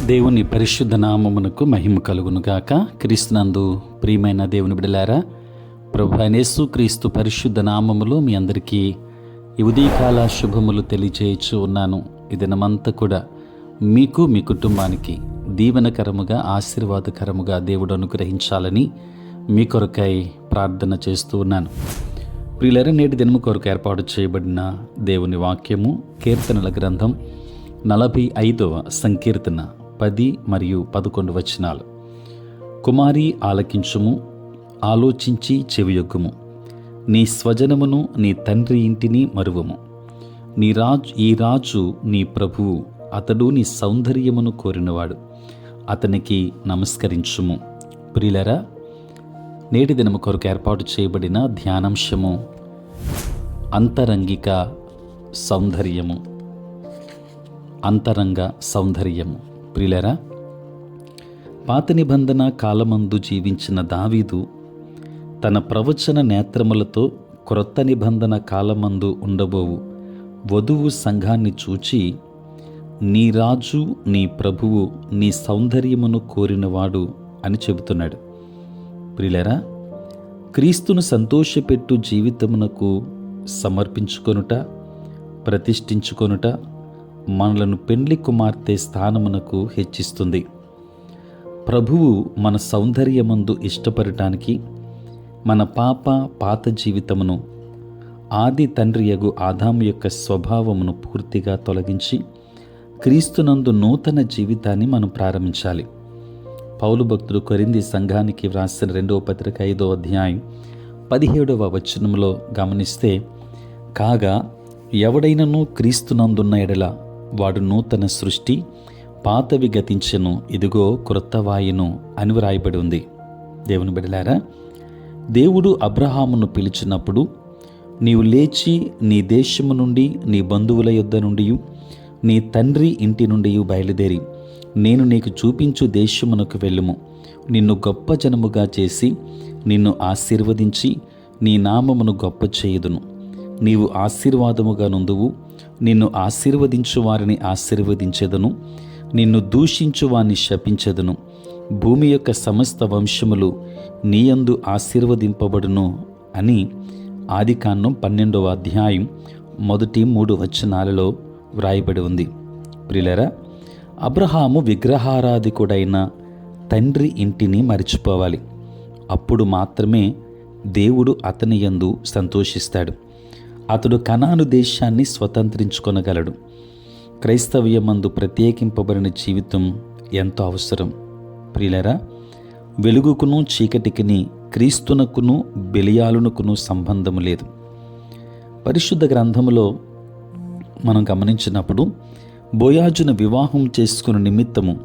దేవుని పరిశుద్ధ నామమునకు మహిమ కలుగునుగాక. క్రీస్తునందు ప్రియమైన దేవుని బిడ్డలారా, ప్రభు అయిన యేసు క్రీస్తు పరిశుద్ధ నామములో మీ అందరికీ ఈ ఉదయకాల శుభములు తెలియజేయచ్చు ఉన్నాను. ఈ దినమంతా కూడా మీకు మీ కుటుంబానికి దీవెనకరముగా ఆశీర్వాదకరముగా దేవుడు అనుగ్రహించాలని మీ కొరకై ప్రార్థన చేస్తూ ఉన్నాను. ప్రియులారా, నేటి దినము కొరకు ఏర్పాటు చేయబడిన దేవుని వాక్యము కీర్తనల గ్రంథం 45వ సంకీర్తన 10 మరియు 11 వచనాలు. కుమారి ఆలకించుము, ఆలోచించి చెవియొగ్గుము, నీ స్వజనమును నీ తండ్రి ఇంటిని మరువము. ఈ రాజు నీ ప్రభువు, అతడు నీ సౌందర్యమును కోరినవాడు, అతనికి నమస్కరించుము. ప్రియులరా, నేటి దినము కొరకు ఏర్పాటు చేయబడిన ధ్యానాంశము అంతరంగిక సౌందర్యము. అంతరంగ సౌందర్యము. ప్రియులరా, పాత నిబంధన కాలమందు జీవించిన దావీదు తన ప్రవచన నేత్రములతో క్రొత్త నిబంధన కాలమందు ఉండబోవు వధువు సంఘాన్ని చూచి, నీ రాజు నీ ప్రభువు నీ సౌందర్యమును కోరినవాడు అని చెబుతున్నాడు. ప్రియులరా, క్రీస్తును సంతోషపెట్టు జీవితమునకు సమర్పించుకొనుట, ప్రతిష్ఠించుకొనుట మనలను పెండ్లి కుమార్తె స్థానమునకు హెచ్చిస్తుంది. ప్రభువు మన సౌందర్యమందు ఇష్టపడటానికి మన పాత జీవితమును, ఆది తండ్రియగు ఆదాము యొక్క స్వభావమును పూర్తిగా తొలగించి క్రీస్తునందు నూతన జీవితాన్ని మనం ప్రారంభించాలి. పౌలు భక్తుడు కొరింథీ సంఘానికి వ్రాసిన 2వ పత్రిక 5వ అధ్యాయం 17వ వచనములో గమనిస్తే, కాగా ఎవడైనను క్రీస్తునందున్న ఎడల వాడు నూతన సృష్టి, పాతవి గతించెను, ఇదిగో క్రొత్తవాయును అని వ్రాయబడి ఉంది. దేవుని బిడ్డలారా, దేవుడు అబ్రహామును పిలిచినప్పుడు, నీవు లేచి నీ దేశము నుండి, నీ బంధువుల యొద్ద నుండి, నీ తండ్రి ఇంటి నుండి బయలుదేరి నేను నీకు చూపించు దేశమునకు వెళ్ళుము. నిన్ను గొప్ప జనముగా చేసి నిన్ను ఆశీర్వదించి నీ నామమును గొప్ప చేయుదును. నీవు ఆశీర్వాదముగా నుందువు. నిన్ను ఆశీర్వదించు వారిని ఆశీర్వదించెదను, నిన్ను దూషించు వారిని శపించెదను. భూమి యొక్క సమస్త వంశములు నీయందు ఆశీర్వదింపబడును అని ఆదికాండం 12వ అధ్యాయం మొదటి 3 వచనాలలో వ్రాయబడి ఉంది. ప్రియులారా, అబ్రహాము విగ్రహారాధికుడైన తండ్రి ఇంటిని మరిచిపోవాలి. అప్పుడు మాత్రమే దేవుడు అతని యందు సంతోషిస్తాడు. అతడు కనాను దేశాన్ని స్వతంత్రించుకొనగలడు. క్రైస్తవ్యమందు ప్రత్యేకింపబడిన జీవితం ఎంతో అవసరం. ప్రియులరా, వెలుగుకును చీకటికిని, క్రీస్తునకును బెలియాలునకును సంబంధము లేదు. పరిశుద్ధ గ్రంథములో మనం గమనించినప్పుడు, బోయాజును వివాహం చేసుకుని నిమిత్తము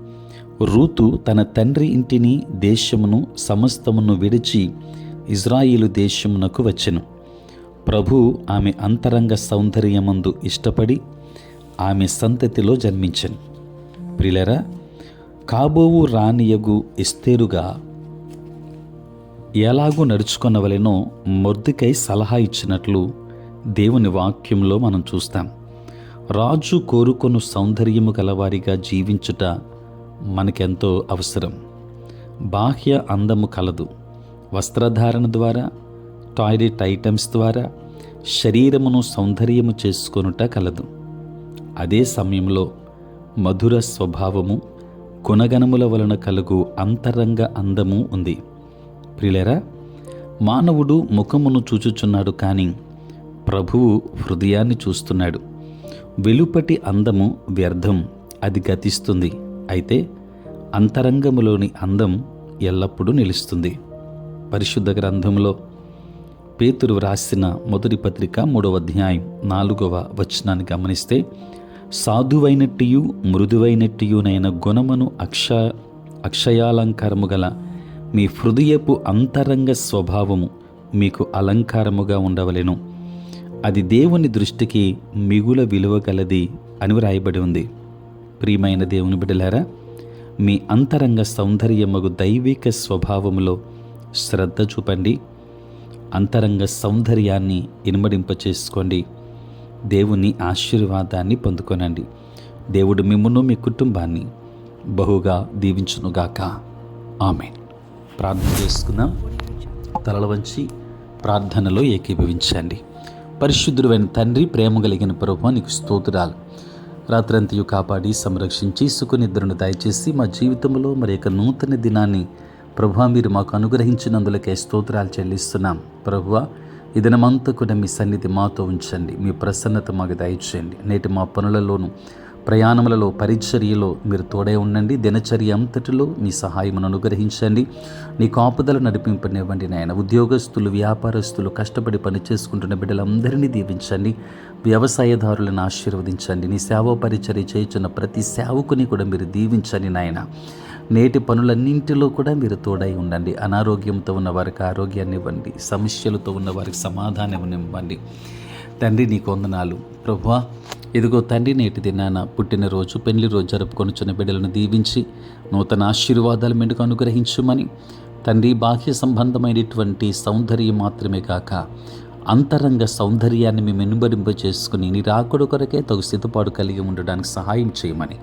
రూతు తన తండ్రి ఇంటిని, దేశమును, సమస్తమును విడిచి ఇజ్రాయేలు దేశమునకు వచ్చెను. ప్రభు ఆమె అంతరంగ సౌందర్యమందు ఇష్టపడి ఆమె సంతతిలో జన్మించెను. ప్రియులరా, కాబోవు రాణియగు ఎస్తేరుగా ఎలాగూ నడుచుకొనవలెనో మొర్దెకై సలహా ఇచ్చినట్లు దేవుని వాక్యంలో మనం చూస్తాం. రాజు కోరుకొను సౌందర్యము గలవారిగా జీవించుట మనకెంతో అవసరం. బాహ్య అందము కలదు. వస్త్రధారణ ద్వారా, టాయిలెట్ ఐటమ్స్ ద్వారా శరీరమును సౌందర్యము చేసుకొనుట కలదు. అదే సమయంలో మధుర స్వభావము, గుణగణముల వలన కలుగు అంతరంగ అందము ఉంది. ప్రియులరా, మానవుడు ముఖమును చూచుచున్నాడు, కానీ ప్రభువు హృదయాన్ని చూస్తున్నాడు. వెలుపటి అందము వ్యర్థం, అది గతిస్తుంది. అయితే అంతరంగములోని అందం ఎల్లప్పుడూ నిలుస్తుంది. పరిశుద్ధ గ్రంథంలో పేతురు వ్రాసిన మొదటి పత్రిక 3వ అధ్యాయం 4వ వచనాన్ని గమనిస్తే, సాధువైనట్టియు మృదువైనట్టియునైన గుణమును అక్షయాలంకారము గల మీ హృదయపు అంతరంగ స్వభావము మీకు అలంకారముగా ఉండవలెను, అది దేవుని దృష్టికి మిగుల విలువ గలది అని వ్రాయబడి ఉంది. ప్రియమైన దేవుని బిడ్డలారా, మీ అంతరంగ సౌందర్యమగు దైవిక స్వభావములో శ్రద్ధ చూపండి. అంతరంగ సౌందర్యాన్ని ఇనుమడింపచేసుకోండి. దేవుని ఆశీర్వాదాన్ని పొందుకొనండి. దేవుడు మిమ్మును, మీ కుటుంబాన్ని బహుగా దీవించునుగాక. ఆమేన్. ప్రార్థన చేసుకుందాం. తలల వంచి ప్రార్థనలో ఏకీభవించండి. పరిశుద్ధుడైన తండ్రి, ప్రేమ కలిగిన ప్రభువా, నీకు స్తోత్రాలు. రాత్రంతయు కాపాడి సంరక్షించి సుఖనిద్రను దయచేసి మా జీవితంలో మరి యొక్క నూతన దినాన్ని ప్రభువా మీరు మాకు అనుగ్రహించినందులకే స్తోత్రాలు చెల్లిస్తున్నాం. ప్రభువా, ఈ దినమంతా కూడా మీ సన్నిధి మాతో ఉంచండి. మీ ప్రసన్నత మాకు దయచేయండి. నేటి మా పనులలోనూ, ప్రయాణములలో, పరిచర్యలో మీరు తోడే ఉండండి. దినచర్య అంతటిలో మీ సహాయమును అనుగ్రహించండి. నీ కాపుదల నడిపింపనివ్వండి నాయన. ఉద్యోగస్తులు, వ్యాపారస్తులు, కష్టపడి పని చేసుకుంటున్న బిడ్డలందరినీ దీవించండి. వ్యవసాయదారులను ఆశీర్వదించండి. నీ సేవ పరిచర్య చేయుచున్న ప్రతి సేవకుని కూడా మీరు దీవించండి నాయన. నేటి పనులన్నింటిలో కూడా మీరు తోడై ఉండండి. అనారోగ్యంతో ఉన్న వారికి ఆరోగ్యాన్ని ఇవ్వండి. సమస్యలతో ఉన్న వారికి సమాధానం ఇవ్వండి. తండ్రి, నీకు వందనాలు. ప్రభువా, ఇదిగో తండ్రి, నేటి దినాన పుట్టినరోజు, పెళ్లి రోజు జరుపుకొనుచున్న బిడ్డలను దీవించి నూతన ఆశీర్వాదాలు మెండుకు అనుగ్రహించుమని తండ్రి, బాహ్య సంబంధమైనటువంటి సౌందర్యం మాత్రమే కాక అంతరంగ సౌందర్యాన్ని మేము వెనుబడింప చేసుకుని నీ రాకడ కొరకే తగు సిద్ధపాటు కలిగి ఉండడానికి సహాయం చేయమని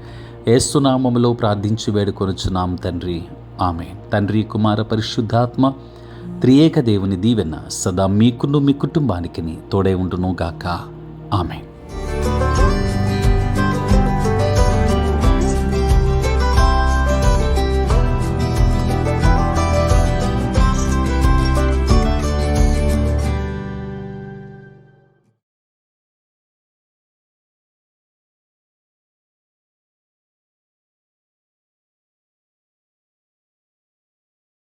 యేసు నామములో ప్రార్థించి వేడుకొనుచున్నాం తండ్రి. ఆమేన్. తండ్రి, కుమార, పరిశుద్ధాత్మ త్రియేక దేవుని దీవెన సదా మీకును మీ కుటుంబానికి తోడై ఉండును గాక. ఆమేన్.